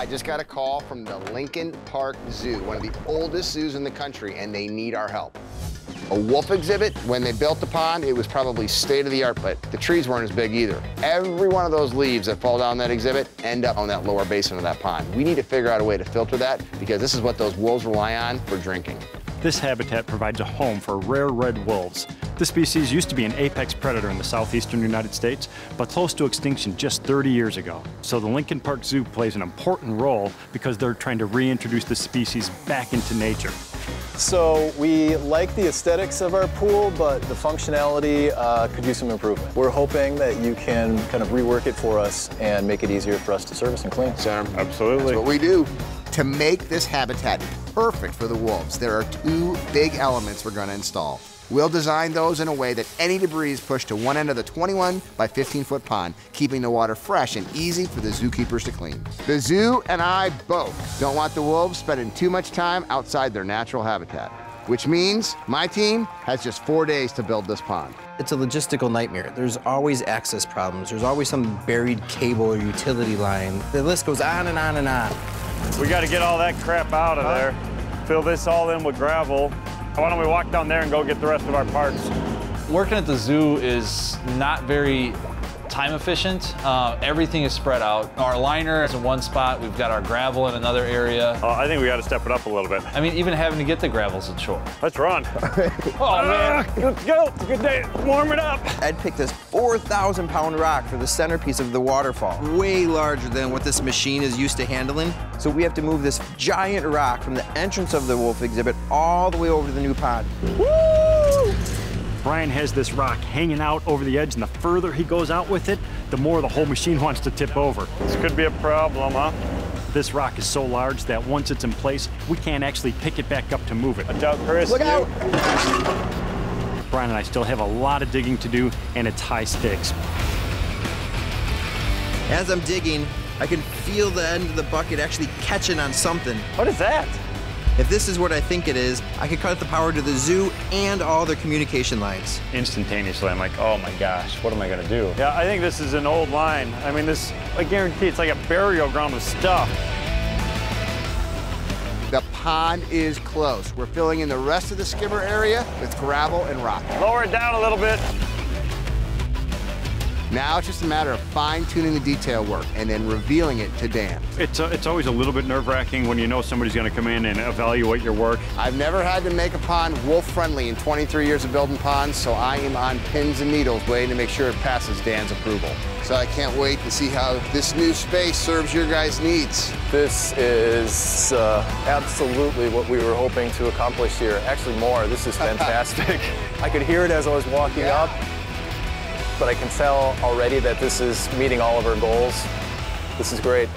I just got a call from the Lincoln Park Zoo, one of the oldest zoos in the country, and they need our help. A wolf exhibit, when they built the pond, it was probably state-of-the-art, but the trees weren't as big either. Every one of those leaves that fall down that exhibit end up on that lower basin of that pond. We need to figure out a way to filter that because this is what those wolves rely on for drinking. This habitat provides a home for rare red wolves. This species used to be an apex predator in the southeastern United States, but close to extinction just 30 years ago. So the Lincoln Park Zoo plays an important role because they're trying to reintroduce the species back into nature. So we like the aesthetics of our pool, but the functionality could use some improvement. We're hoping that you can kind of rework it for us and make it easier for us to service and clean. Absolutely. That's what we do. To make this habitat perfect for the wolves, there are two big elements we're going to install. We'll design those in a way that any debris is pushed to one end of the 21 by 15-foot pond, keeping the water fresh and easy for the zookeepers to clean. The zoo and I both don't want the wolves spending too much time outside their natural habitat, which means my team has just 4 days to build this pond. It's a logistical nightmare. There's always access problems. There's always some buried cable or utility line. The list goes on and on and on. We got to get all that crap out of there. Fill this all in with gravel. Why don't we walk down there and go get the rest of our parts? Working at the zoo is not very time efficient. Everything is spread out. Our liner is in one spot. We've got our gravel in another area. I think we got to step it up a little bit. I mean, even having to get the gravel's a chore. Let's run. Oh, man. Let's go. It's a good day. Warm it up. I'd pick this 4,000-pound rock for the centerpiece of the waterfall. Way larger than what this machine is used to handling. So we have to move this giant rock from the entrance of the wolf exhibit all the way over to the new pond. Woo! Brian has this rock hanging out over the edge, and the further he goes out with it, the more the whole machine wants to tip over. This could be a problem, huh? This rock is so large that once it's in place, we can't actually pick it back up to move it. Watch out, Chris. Look out! Brian and I still have a lot of digging to do, and it's high stakes. As I'm digging, I can feel the end of the bucket actually catching on something. What is that? If this is what I think it is, I could cut the power to the zoo and all their communication lines. Instantaneously, I'm like, oh my gosh, what am I gonna do? Yeah, I think this is an old line. I mean, this, I guarantee it's like a burial ground of stuff. The pond is close. We're filling in the rest of the skimmer area with gravel and rock. Lower it down a little bit. Now it's just a matter of fine-tuning the detail work and then revealing it to Dan. It's always a little bit nerve-wracking when you know somebody's going to come in and evaluate your work. I've never had to make a pond wolf-friendly in 23 years of building ponds, so I am on pins and needles waiting to make sure it passes Dan's approval. So I can't wait to see how this new space serves your guys' needs. This is absolutely what we were hoping to accomplish here. Actually more, this is fantastic. I could hear it as I was walking up, but I can tell already that this is meeting all of our goals. This is great.